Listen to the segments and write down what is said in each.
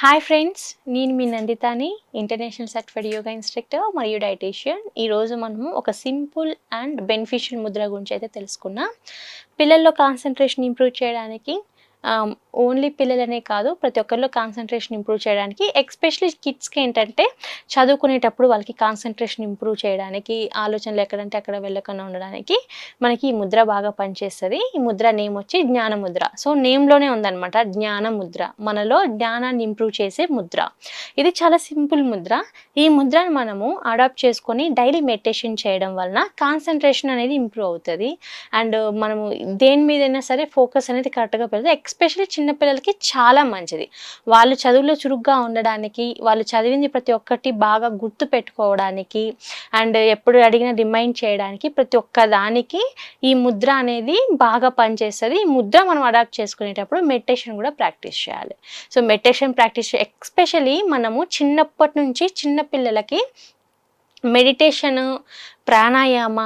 Hi friends, నేను మీ నందితాని, international certified yoga instructor మరియు dietitian. ఈరోజు మనము ఒక సింపుల్ అండ్ బెనిఫిషియల్ ముద్ర గురించి అయితే తెలుసుకున్నాం. పిల్లల్లో కాన్సన్ట్రేషన్ ఇంప్రూవ్ చేయడానికి, ఓన్లీ పిల్లలనే కాదు ప్రతి ఒక్కరిలో కాన్సన్ట్రేషన్ ఇంప్రూవ్ చేయడానికి, ఎస్పెషల్లీ కిడ్స్కి ఏంటంటే చదువుకునేటప్పుడు వాళ్ళకి కాన్సన్ట్రేషన్ ఇంప్రూవ్ చేయడానికి, ఆలోచనలు ఎక్కడంటే అక్కడ వెళ్ళకుండా ఉండడానికి మనకి ఈ ముద్ర బాగా పనిచేస్తుంది. ఈ ముద్ర నేమ్ వచ్చి జ్ఞాన ముద్ర. సో నేమ్లోనే ఉందన్నమాట, జ్ఞాన ముద్ర, మనలో జ్ఞానాన్ని ఇంప్రూవ్ చేసే ముద్ర. ఇది చాలా సింపుల్ ముద్ర. ఈ ముద్రను మనము అడాప్ట్ చేసుకొని డైలీ మెడిటేషన్ చేయడం వలన కాన్సన్ట్రేషన్ అనేది ఇంప్రూవ్ అవుతుంది. అండ్ మనము దేని మీదైనా సరే ఫోకస్ అనేది కరెక్ట్గా పెడితే, ఎస్పెషల్లీ చిన్నపిల్లలకి చాలా మంచిది. వాళ్ళు చదువులో చురుగ్గా ఉండడానికి, వాళ్ళు చదివింది ప్రతి ఒక్కటి బాగా గుర్తు పెట్టుకోవడానికి, అండ్ ఎప్పుడు అడిగినా రిమైండ్ చేయడానికి, ప్రతి ఒక్క దానికి ఈ ముద్ర అనేది బాగా పనిచేస్తుంది. ఈ ముద్ర మనం అడాప్ట్ చేసుకునేటప్పుడు మెడిటేషన్ కూడా ప్రాక్టీస్ చేయాలి. సో మెడిటేషన్ ప్రాక్టీస్ ఎస్పెషల్లీ మనము చిన్నప్పటి నుంచి చిన్నపిల్లలకి మెడిటేషను, ప్రాణాయామ,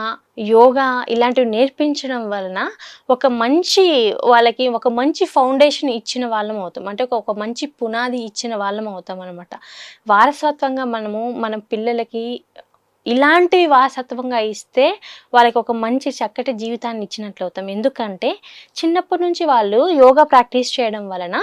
యోగా ఇలాంటివి నేర్పించడం వలన వాళ్ళకి ఒక మంచి ఫౌండేషన్ ఇచ్చిన వాళ్ళం అవుతాం. అంటే ఒక మంచి పునాది ఇచ్చిన వాళ్ళం అవుతాం అనమాట. వారసత్వంగా మన పిల్లలకి ఇలాంటివి వారసత్వంగా ఇస్తే వాళ్ళకి ఒక మంచి చక్కటి జీవితాన్ని ఇచ్చినట్లు అవుతాం. ఎందుకంటే చిన్నప్పటి నుంచి వాళ్ళు యోగా ప్రాక్టీస్ చేయడం వలన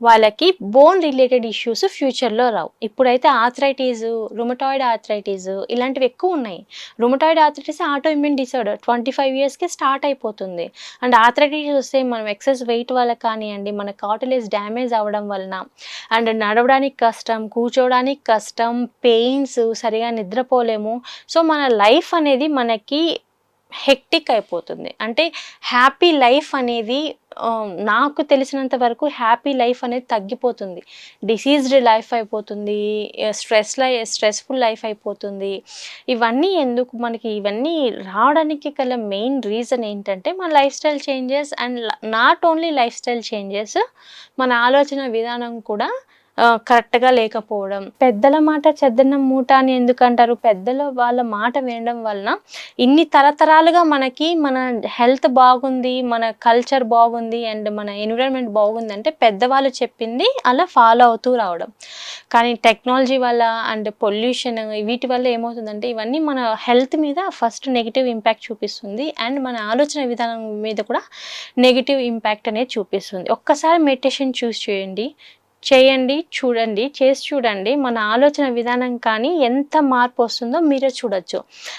వాళ్ళకి బోన్ రిలేటెడ్ ఇష్యూస్ ఫ్యూచర్లో రావు. ఇప్పుడైతే ఆర్థరైటిస్, రుమటాయిడ్ ఆర్థరైటిస్ ఇలాంటివి ఎక్కువ ఉన్నాయి. Rheumatoid arthritis auto immune disorder 25 ఇయర్స్కి స్టార్ట్ అయిపోతుంది. అండ్ ఆర్థరైటిస్ వస్తే మనం ఎక్సెస్ వెయిట్ వల్ల కానివ్వండి, మన కార్టిలేజ్ డ్యామేజ్ అవ్వడం వలన, అండ్ నడవడానికి కష్టం, కూర్చోవడానికి కష్టం, పెయిన్స్, సరిగా నిద్రపోలేము. సో మన లైఫ్ అనేది మనకి హెక్టిక్ అయిపోతుంది. అంటే హ్యాపీ లైఫ్ అనేది, నాకు తెలిసినంత వరకు హ్యాపీ లైఫ్ అనేది తగ్గిపోతుంది. డిసీజ్డ్ లైఫ్ అయిపోతుంది, స్ట్రెస్ఫుల్ లైఫ్ అయిపోతుంది. ఇవన్నీ ఎందుకు మనకి, ఇవన్నీ రావడానికి గల మెయిన్ రీజన్ ఏంటంటే మన life style changes. And not only life style changes, మన ఆలోచన విధానం కూడా కరెక్ట్గా లేకపోవడం. పెద్దల మాట చెద్దన్నం మూట అని ఎందుకంటారు? వాళ్ళ మాట వినడం వలన ఇన్ని తరతరాలుగా మనకి మన హెల్త్ బాగుంది, మన కల్చర్ బాగుంది, అండ్ మన ఎన్విరాన్మెంట్ బాగుంది అంటే పెద్దవాళ్ళు చెప్పింది అలా ఫాలో అవుతూ రావడం. కానీ టెక్నాలజీ వల్ల అండ్ పొల్యూషన్ వీటి వల్ల ఏమవుతుందంటే ఇవన్నీ మన హెల్త్ మీద ఫస్ట్ నెగిటివ్ ఇంపాక్ట్ చూపిస్తుంది. అండ్ మన ఆలోచన విధానం మీద కూడా నెగిటివ్ ఇంపాక్ట్ అనేది చూపిస్తుంది. ఒక్కసారి మెడిటేషన్ చేయండి, చేసి చూడండి. మన ఆలోచన విధానం కానీ ఎంత మార్పు వస్తుందో మీరే చూడొచ్చు.